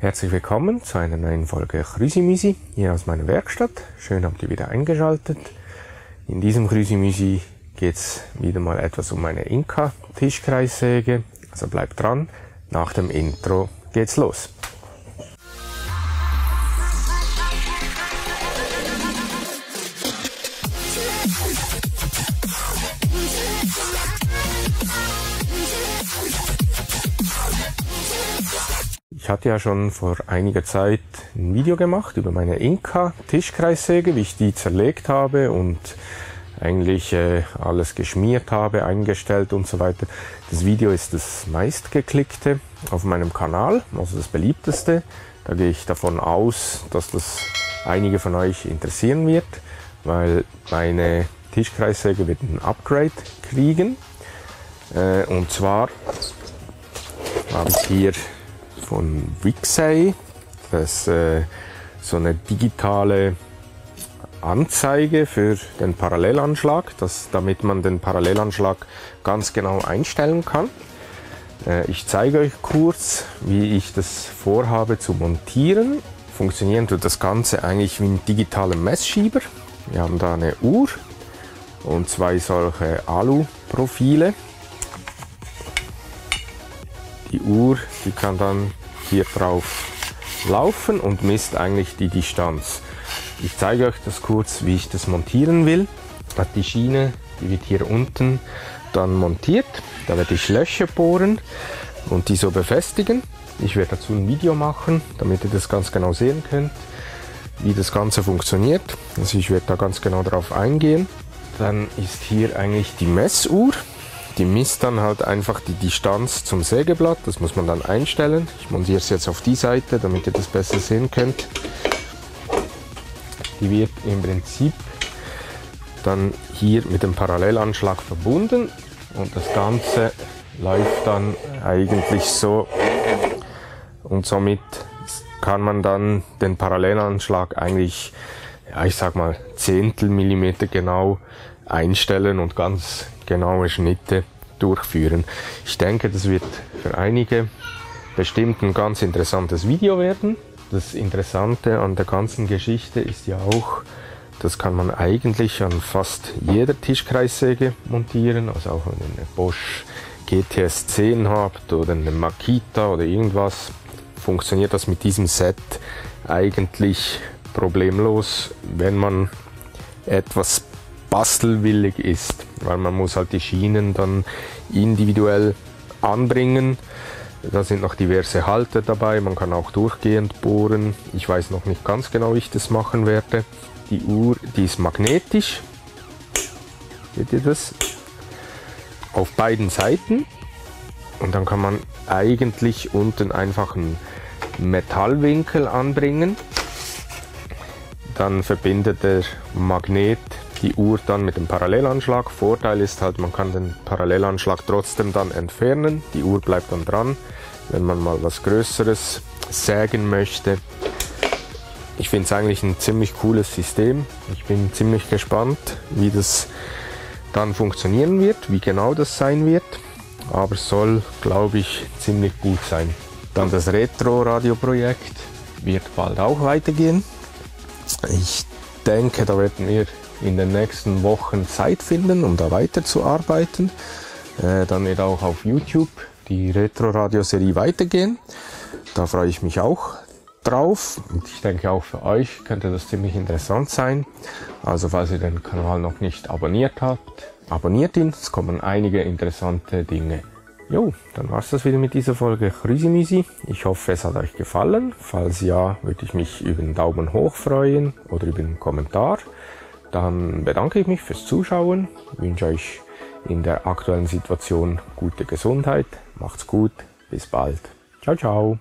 Herzlich willkommen zu einer neuen Folge Chrüsimüsi hier aus meiner Werkstatt. Schön habt ihr wieder eingeschaltet. In diesem Chrüsimüsi geht es wieder mal etwas um meine Inka Tischkreissäge. Also bleibt dran, nach dem Intro geht's los. Ich hatte ja schon vor einiger Zeit ein Video gemacht über meine Inka Tischkreissäge, wie ich die zerlegt habe und eigentlich alles geschmiert habe, eingestellt und so weiter. Das Video ist das meistgeklickte auf meinem Kanal, also das beliebteste. Da gehe ich davon aus, dass das einige von euch interessieren wird, weil meine Tischkreissäge wird ein Upgrade kriegen. Und zwar habe ich hier von Wixey, das so eine digitale Anzeige für den Parallelanschlag, damit man den Parallelanschlag ganz genau einstellen kann. Ich zeige euch kurz, wie ich das vorhabe zu montieren. Funktioniert das Ganze eigentlich wie ein digitaler Messschieber. Wir haben da eine Uhr und zwei solche Aluprofile. Die Uhr, die kann dann hier drauf laufen und misst eigentlich die Distanz. Ich zeige euch das kurz, wie ich das montieren will. Die Schiene, die wird hier unten dann montiert. Da werde ich Löcher bohren und die so befestigen. Ich werde dazu ein Video machen, damit ihr das ganz genau sehen könnt, wie das Ganze funktioniert. Also ich werde da ganz genau drauf eingehen. Dann ist hier eigentlich die Messuhr. Die misst dann halt einfach die Distanz zum Sägeblatt, das muss man dann einstellen. Ich montiere es jetzt auf die Seite, damit ihr das besser sehen könnt. Die wird im Prinzip dann hier mit dem Parallelanschlag verbunden und das Ganze läuft dann eigentlich so und somit kann man dann den Parallelanschlag eigentlich, ja, ich sag mal Zehntelmillimeter genau einstellen und ganz genaue Schnitte durchführen. Ich denke, das wird für einige bestimmt ein ganz interessantes Video werden. Das Interessante an der ganzen Geschichte ist ja auch, das kann man eigentlich an fast jeder Tischkreissäge montieren, also auch wenn ihr eine Bosch GTS 10 habt oder eine Makita oder irgendwas, funktioniert das mit diesem Set eigentlich problemlos, wenn man etwas bastelwillig ist, weil man muss halt die Schienen dann individuell anbringen. Da sind noch diverse Halter dabei, man kann auch durchgehend bohren. Ich weiß noch nicht ganz genau, wie ich das machen werde. Die Uhr, die ist magnetisch, seht ihr das? Auf beiden Seiten und dann kann man eigentlich unten einfach einen Metallwinkel anbringen. Dann verbindet der Magnet die Uhr dann mit dem Parallelanschlag. Vorteil ist halt, man kann den Parallelanschlag trotzdem dann entfernen. Die Uhr bleibt dann dran, wenn man mal was Größeres sägen möchte. Ich finde es eigentlich ein ziemlich cooles System. Ich bin ziemlich gespannt, wie das dann funktionieren wird, wie genau das sein wird. Aber es soll, glaube ich, ziemlich gut sein. Dann das Retro-Radio-Projekt wird bald auch weitergehen. Ich denke, da werden wir in den nächsten Wochen Zeit finden, um da weiterzuarbeiten. Dann wird auch auf YouTube die Retro-Radio-Serie weitergehen. Da freue ich mich auch drauf. Und ich denke auch für euch könnte das ziemlich interessant sein. Also falls ihr den Kanal noch nicht abonniert habt, abonniert ihn. Es kommen einige interessante Dinge. Jo, dann war's das wieder mit dieser Folge Chrüsimüsi. Ich hoffe, es hat euch gefallen. Falls ja, würde ich mich über einen Daumen hoch freuen oder über einen Kommentar. Dann bedanke ich mich fürs Zuschauen, wünsche euch in der aktuellen Situation gute Gesundheit, macht's gut, bis bald. Ciao, ciao.